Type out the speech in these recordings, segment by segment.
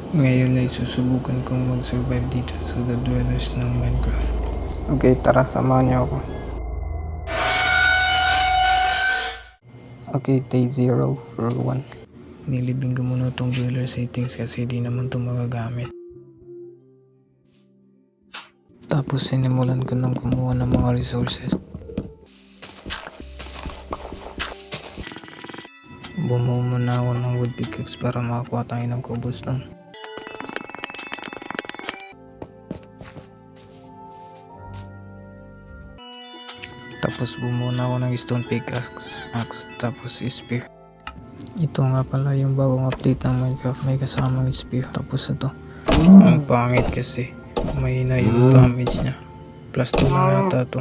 Ngayon ay susubukan kong mag-survive dito sa The Dwellers ng Minecraft. Okay, tara, samahan niyo ako. Okay, day 0, rule 1. Nilibing ko muna itong dweller settings kasi di naman ito magagamit. Tapos sinimulan ko nang kumuha ng mga resources. Bumuo muna ako ng wood pickaxe para makakuha tayo ng cobblestone. Tapos bumuo na ako ng stone pickaxe, tapos spear. Ito nga pala yung bagong update ng Minecraft, may kasamang spear. Tapos ito, ang pangit kasi mahina yung damage niya. Plus 2 na yata ito.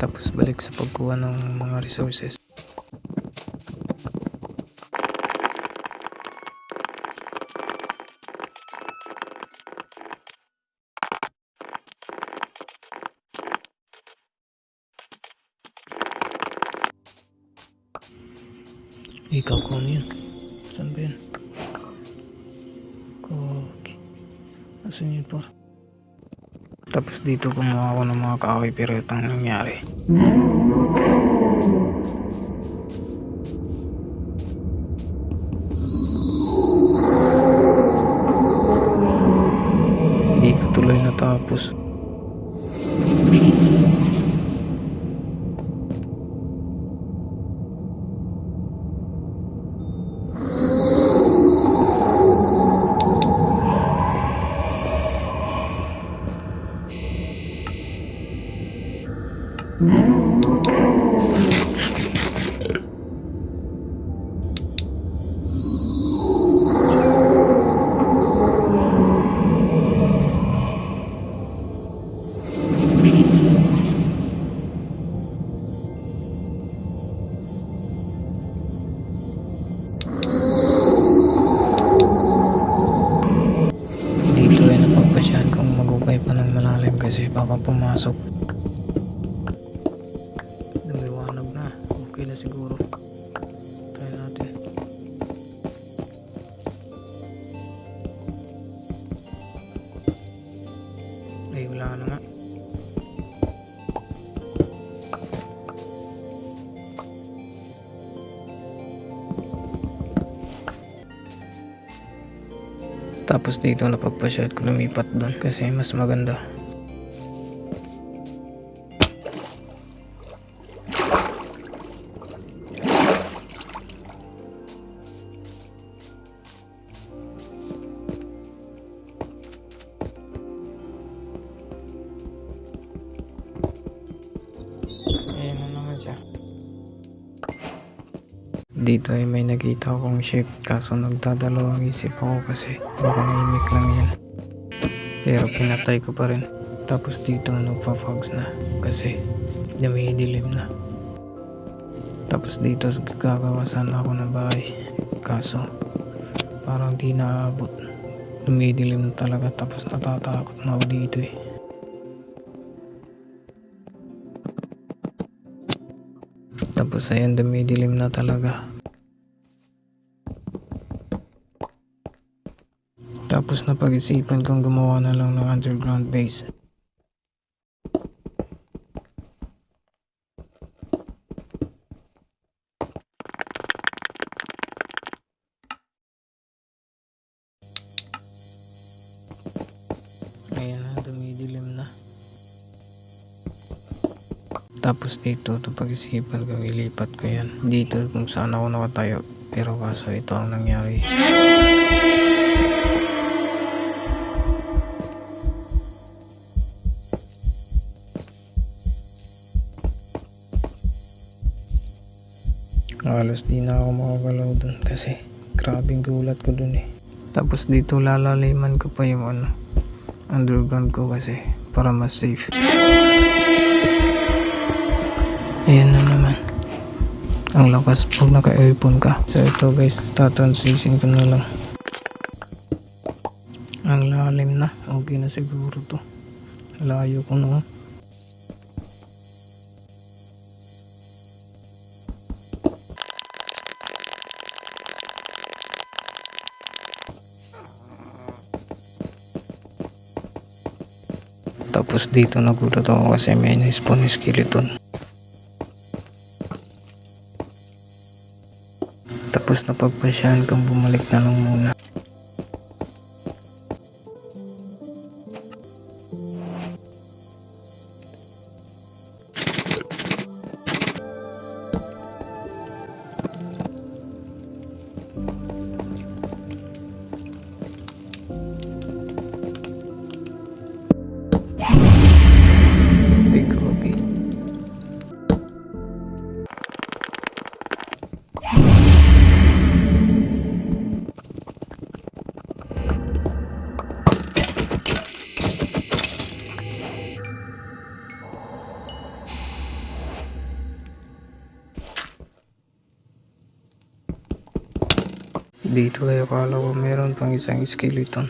Tapos balik sa pagkuha ng mga resources. Ikaw ko ano yun? Saan ba yun? Okay. Asan yun po? Tapos dito kumuha ako ng mga kahoy pero itong nangyari. Di ko tuloy natapos. Dito ay napagpasyahan kong magukay pa ng malalim kasi baka pumasok. Lumiwanag na, okay na siguro. Try natin. Ay, wala na nga. Tapos dito napagpasyahan ko lumipat doon kasi mas maganda. Ayan na naman siya. Dito ay may nakita akong shape kaso nagdadalawang isip ako kasi baka mimic lang yan. Pero pinatay ko pa rin. Tapos dito nagpa-fogs na kasi dumidilim na. Tapos dito gagawasan ako ng bahay kaso parang di naaabot. Dumidilim na talaga tapos natatakot na ako dito eh. Tapos ayan, dumidilim na talaga. Tapos napag-isipan kong gumawa na lang ng underground base. Ayan na, dumidilim na. Tapos dito, napag-isipan ko, ilipat ko yan dito kung saan ako nakatayo. Pero kaso ito ang nangyari. Halos di na ako makagalaw dun kasi grabing gulat ko dun eh. Tapos dito lalaliman ko pa yung underground ko kasi para mas safe. Ayan na naman. Ang lakas pag naka-earphone ka. So ito guys, tatransition ko na lang. Ang lalim na. Okay na siguro to. Layo ko na. Tapos dito nagulat ako kasi may na-spawn skeleton. Tapos napagpasyahan kang bumalik na lang muna. Ay, gogi. Dito ay akala ko meron pang isang skeleton.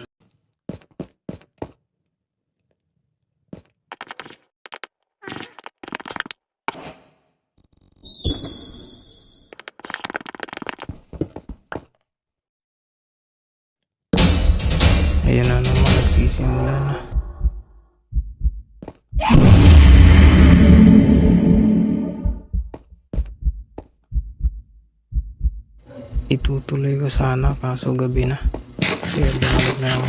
Ayan na naman, nagsisimula na. Itutuloy ko sana kaso gabi na. Kaya bumalik na ako.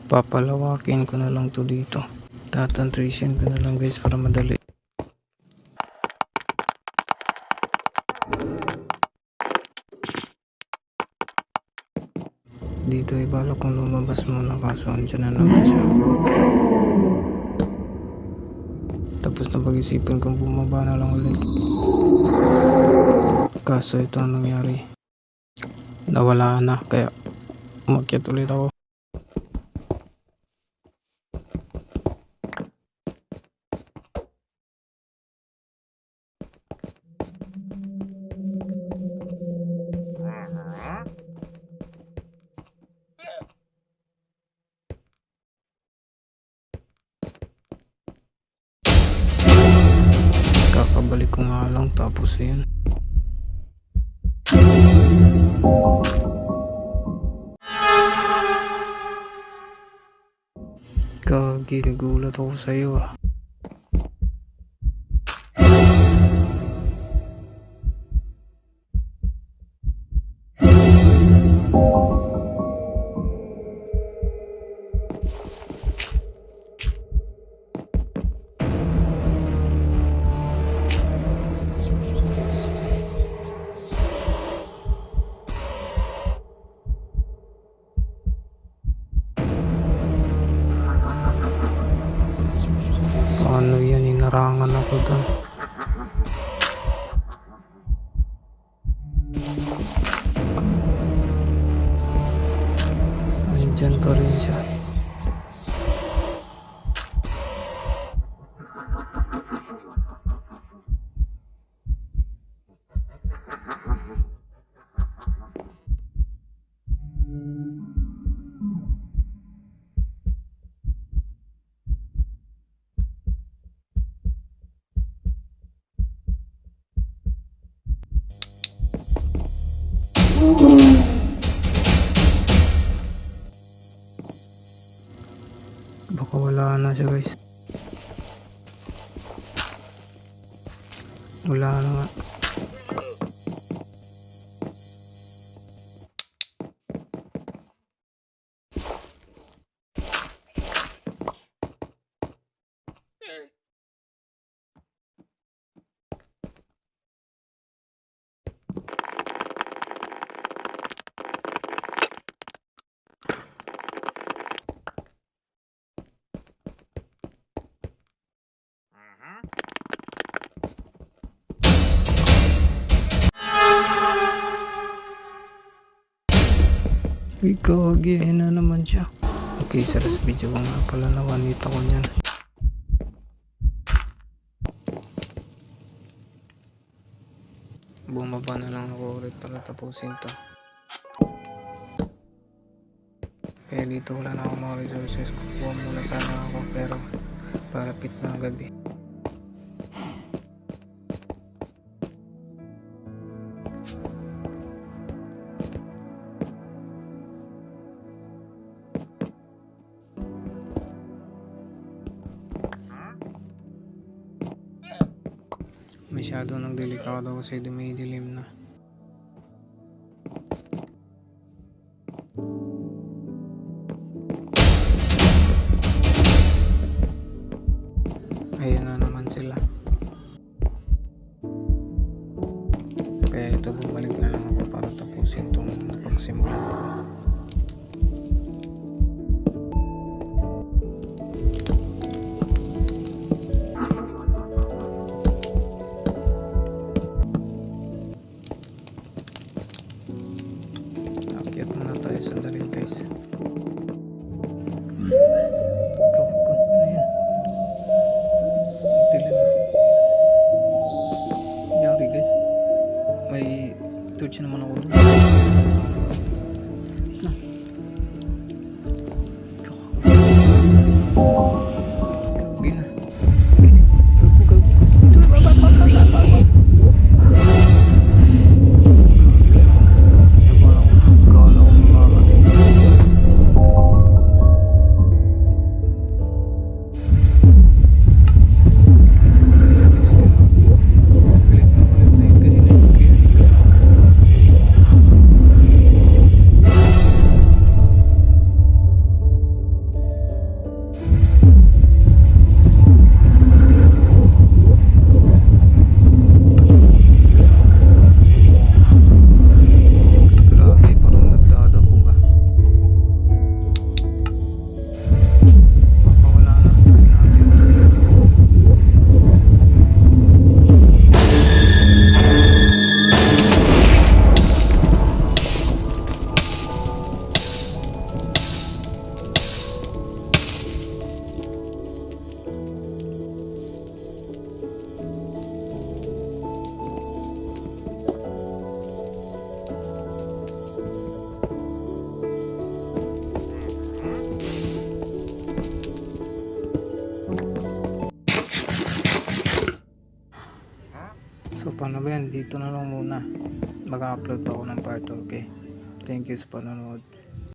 Papalawakin ko na lang to dito. Tatantrisin ko na lang guys para madali. Dito ay balak kong lumabas muna kaso andyan na naman siya. Tapos napag-isipan kong bumaba na lang ulit. Kaso ito ang nangyari. Nawala na kaya umakyat ulit ako. Kakabalik ko nga lang tapos yun. Gagi, nagulat ako sa'yo ah. Paano yan, inarangan ako dun. Andyan pa rin siya. Baka wala na siya guys. Wala na nga. Uy, gagi, ayun na naman siya. Okay, sa last video ko nga pala nawanita ko niyan. Bumaba na lang ako ulit para tapusin to. Kaya dito wala na ako mga resources. Kukuha muna sana ako pero palapit na gabi. Masyado nang delikado kasi dumidilim na. Ayan na naman sila. Kaya ito, bumalik na lang ako para tapusin tong napagsimulan ko. Akyat muna tayo sandali guys. Ano yan? Dilim na. Yari guys. May torch naman ako dun. Wait lang. Gawin na. Uy, gago. Ito, baba. Kala ko makakatay. Grabe, parang nagdadabog ah. Papawala na, try natin to. So paano ba yan? Dito na lang muna. Mag-upload pa ako ng part 2, okay? Thank you sa panonood.